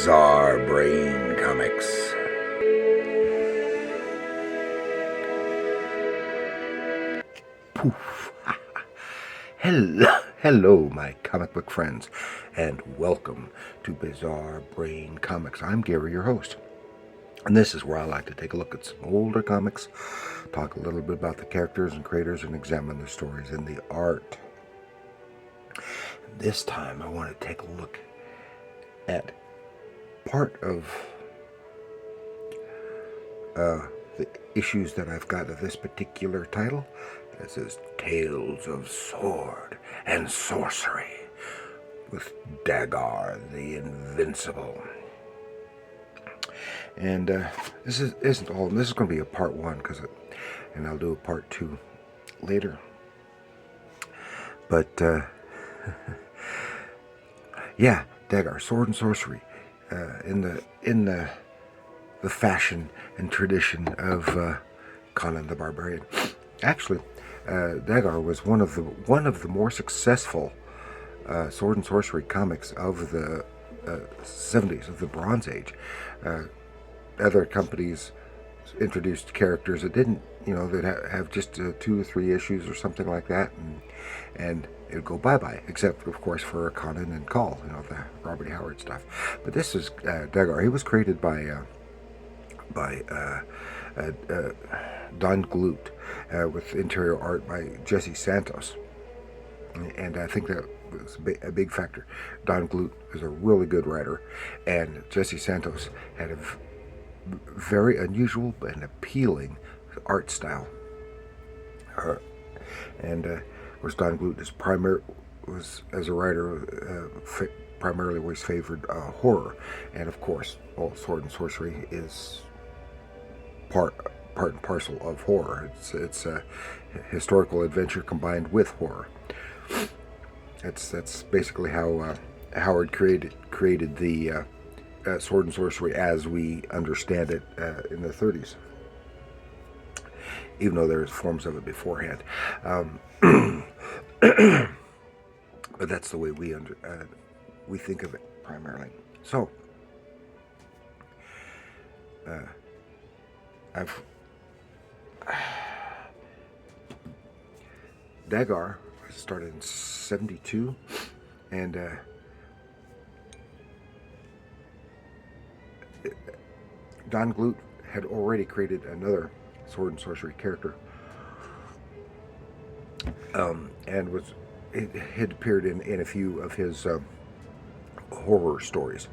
Bizarre Brain Comics. Poof. Hello, my comic book friends, and welcome to Bizarre Brain Comics. I'm Gary, your host, and this is where I like to take a look at some older comics, talk a little bit about the characters and creators, and examine the stories and the art. This time I want to take a look at part of the issues that I've got of this particular title. That says Tales of Sword and Sorcery with Dagar the Invincible. And this isn't all. This is going to be a part one, and I'll do a part two later. But yeah, Dagar, Sword and Sorcery, in the fashion and tradition of Conan the Barbarian. Actually, Dagar was one of the more successful sword and sorcery comics of the 70s, of the Bronze Age. Other companies introduced characters that didn't, they'd have just 2 or 3 issues or something like that, and it'd go bye-bye, except, of course, for Conan and Call, the Robert E. Howard stuff. But this is Dagar. He was created by Don Glut, with interior art by Jesse Santos, and I think that was a big factor. Don Glut is a really good writer, and Jesse Santos had a very unusual and appealing art style. And of course, Don Glut was as a writer primarily always favored horror, and of course, all sword and sorcery is part and parcel of horror. It's a historical adventure combined with horror. That's basically how Howard created the sword and sorcery as we understand it in the 30s. Even though there's forms of it beforehand, but that's the way we think of it primarily. So Dagar started in 72, and Don Glut had already created another sword and sorcery character, and it had appeared in a few of his horror stories,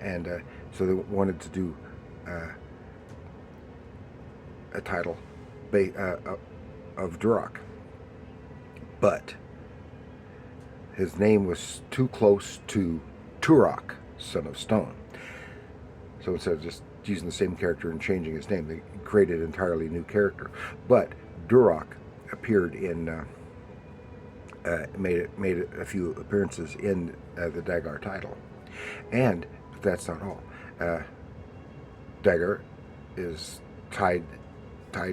and so they wanted to do a title of Duroc, but his name was too close to Turok, son of Stone. So instead of just using the same character and changing his name, they created an entirely new character. But Duroc appeared in, made a few appearances in the Dagar title, and that's not all. Dagar is tied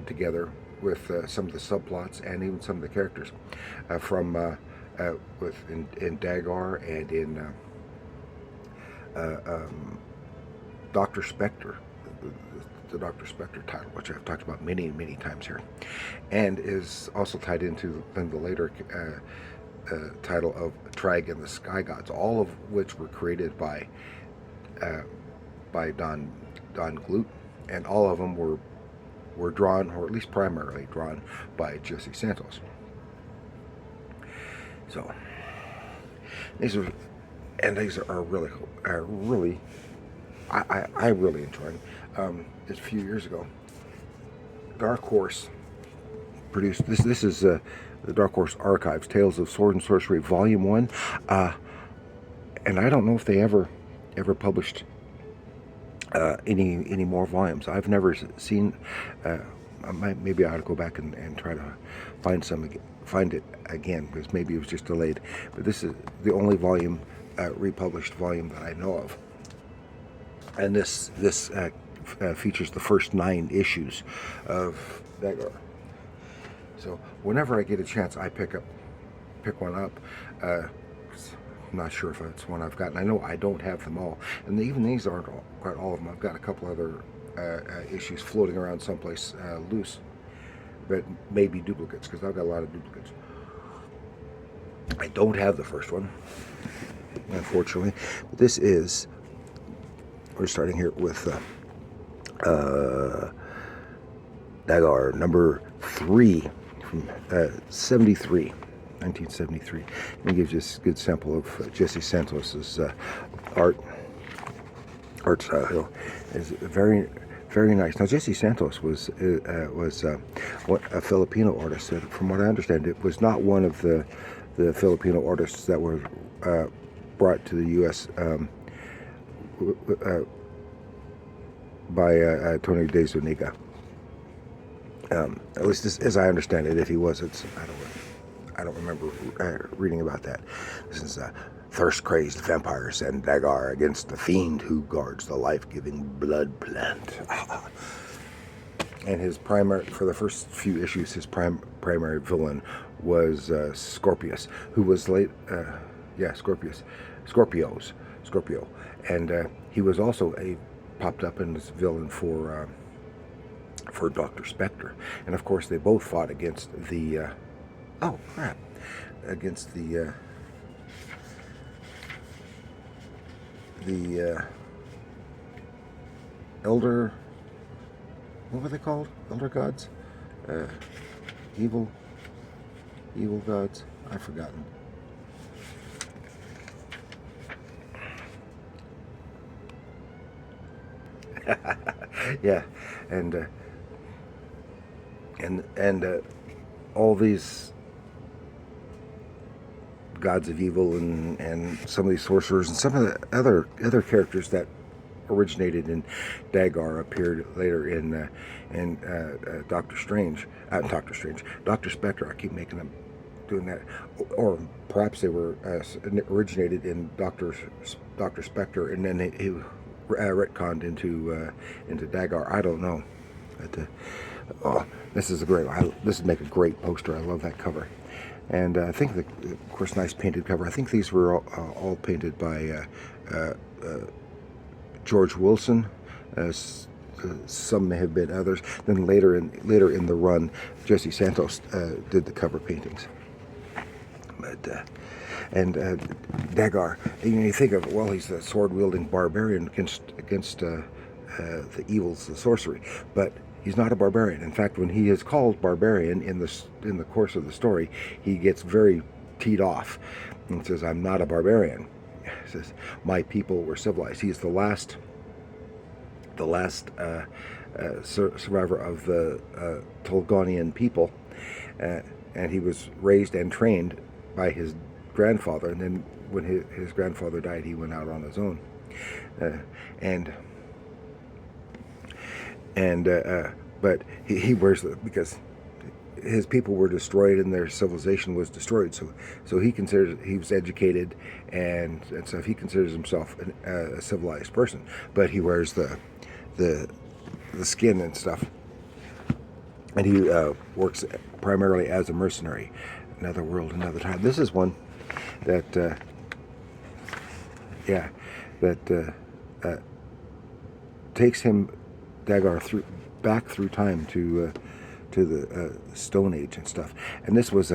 together with some of the subplots and even some of the characters from in Dagar and in Dr. Spectre, the Dr. Spectre title, which I've talked about many times here, and is also tied into the later title of Trag and the Sky Gods, all of which were created by Don Glut, and all of them were drawn, or at least primarily drawn, by Jesse Santos. So these are really I really enjoyed them. Just a few years ago, Dark Horse produced this. This is the Dark Horse Archives, Tales of Sword and Sorcery, Volume 1, and I don't know if they ever published any more volumes. I've never seen. Maybe I ought to go back and try to find it again, because maybe it was just delayed. But this is the only volume, republished volume that I know of, and this features the first 9 issues of Dagar. So whenever I get a chance, I pick one up. I'm not sure if it's one I've gotten. I know I don't have them all, and even these aren't quite all of them. I've got a couple other issues floating around someplace loose, but maybe duplicates, because I've got a lot of duplicates. I don't have the first one, unfortunately. But this is, we're starting here with Dagar number 3 from 1973. And it gives you a good sample of Jesse Santos's art style. It's very, very nice. Now, Jesse Santos was a Filipino artist. From what I understand, it was not one of the Filipino artists that were brought to the U.S. By Tony De Zuniga. At least as I understand it. If he was, I don't remember reading about that. This is thirst-crazed vampires and Dagar against the fiend who guards the life-giving blood plant. And his primary, for the first few issues, his primary villain was Scorpius, who was Scorpio, and he was also popped up in this villain for Dr. Spectre, and of course they both fought against the against the elder, what were they called? Elder gods? Evil gods? I've forgotten. Yeah, and all these gods of evil and some of these sorcerers and some of the other characters that originated in Dagar appeared later in Doctor Spectre. I keep making them doing that, or perhaps they were originated in Doctor Spectre, and then he retconned into Dagar. I don't know. But, this is a great. This would make a great poster. I love that cover, and I think of course, nice painted cover. I think these were all painted by George Wilson. Some may have been others. Then later in the run, Jesse Santos did the cover paintings. But Dagar, you think of, well, he's a sword-wielding barbarian against the evils of sorcery, but he's not a barbarian. In fact, when he is called barbarian in the course of the story, he gets very teed off and says, "I'm not a barbarian." He says, "My people were civilized." He is the last survivor of the Tolgonian people, and he was raised and trained by his grandfather, and then when his grandfather died, he went out on his own, but he wears because his people were destroyed and their civilization was destroyed, so he was educated and stuff. He considers himself a civilized person, but he wears the skin and stuff, and he works primarily as a mercenary. Another world, another time. This is one that takes him, Dagar, back through time to the Stone Age and stuff. And this was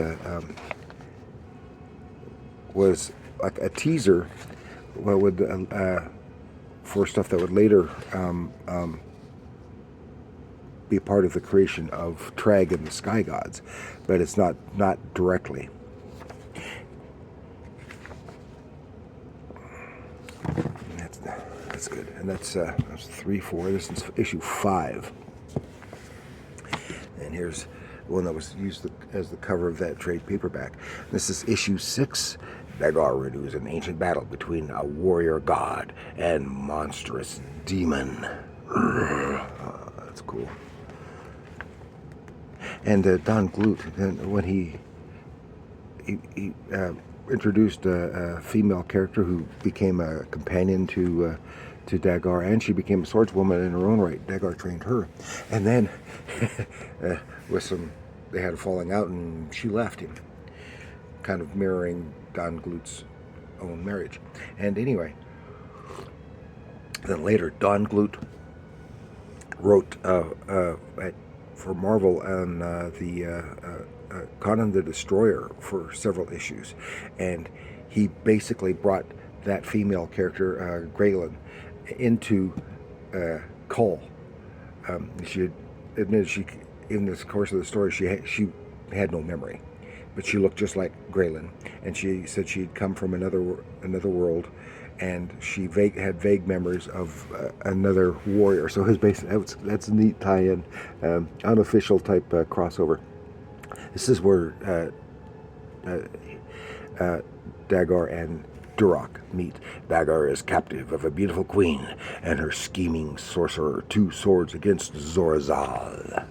was like a teaser, for stuff that would later be a part of the creation of Trag and the Sky Gods, but it's not directly. That's good, and that's 3-4. This is issue 5, and here's one that was used as the cover of that trade paperback. This is issue 6. Dagar renews an ancient battle between a warrior god and monstrous demon. That's cool. And Don Glut, when he introduced a female character who became a companion to Dagar, and she became a swordswoman in her own right. Dagar trained her, and then they had a falling out, and she left him, kind of mirroring Don Glut's own marriage. And anyway, then later, Don Glut wrote for Marvel on Conan the Destroyer for several issues, and he basically brought that female character, Graylin, into Cull. She had admitted in this course of the story, she had no memory, but she looked just like Graylin, and she said she'd come from another world, and she had vague memories of another warrior. So that's a neat tie-in, unofficial type crossover. This is where Dagar and Duroc meet. Dagar is captive of a beautiful queen and her scheming sorcerer, two swords against Zorazal.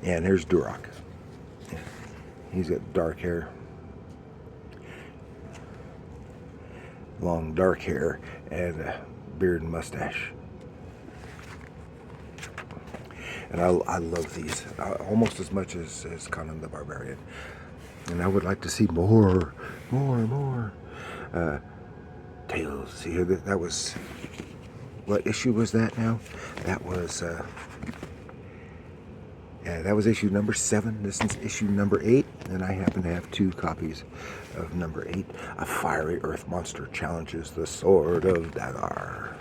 And here's Duroc. He's got dark hair. Long dark hair and a beard and mustache. And I love these almost as much as Conan the Barbarian. And I would like to see more. Tales. See here, that was, what issue was that now? That was, that was issue number 7. This is issue number 8, and I happen to have 2 copies of number 8. A fiery earth monster challenges the sword of Dagar.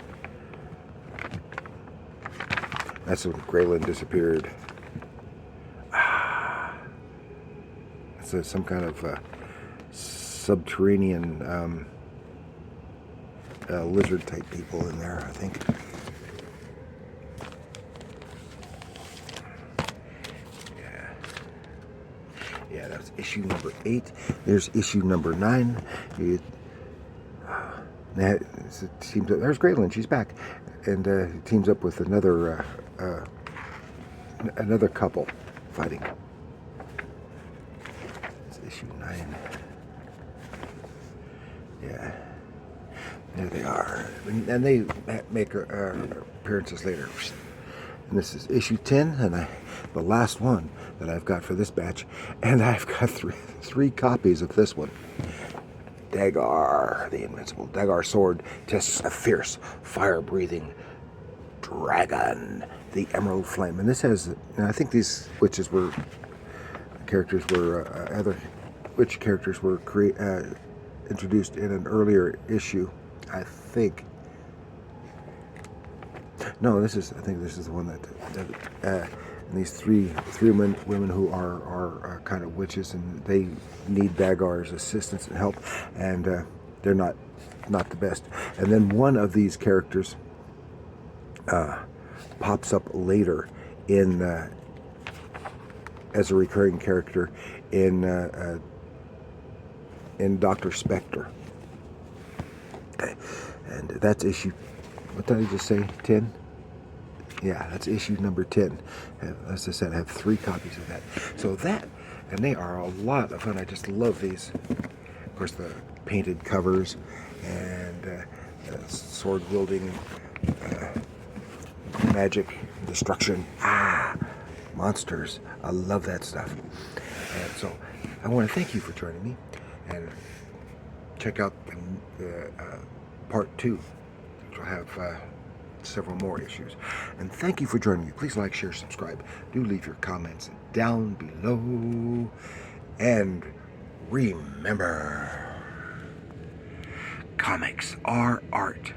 That's when Graylin disappeared. It's some kind of subterranean lizard type people in there, I think. Yeah, that's issue number 8. There's issue number 9. There's Graylin. She's back, and he teams up with another couple fighting. It's issue 9. Yeah, there they are, and they make appearances later. And this is issue 10, and the last one that I've got for this batch, and I've got three copies of this one. Dagar, the invincible Dagar sword tests a fierce, fire-breathing dragon, the Emerald Flame. And this has, I think these witches were characters were other witch characters were introduced in an earlier issue, I think. No, I think this is the one that these three women who are kind of witches, and they need Dagar's assistance and help, and they're not the best. And then one of these characters pops up later in as a recurring character in Dr. Spectre. Okay. And that's issue, what did I just say, 10? Yeah, that's issue number 10. As I said, I have 3 copies of that. So that, and they are a lot of fun. I just love these. Of course, the painted covers and sword-wielding magic, destruction, monsters. I love that stuff. And so I want to thank you for joining me, and check out part 2, which will have several more issues. And thank you for joining me. Please like, share, subscribe. Do leave your comments down below. And remember, comics are art.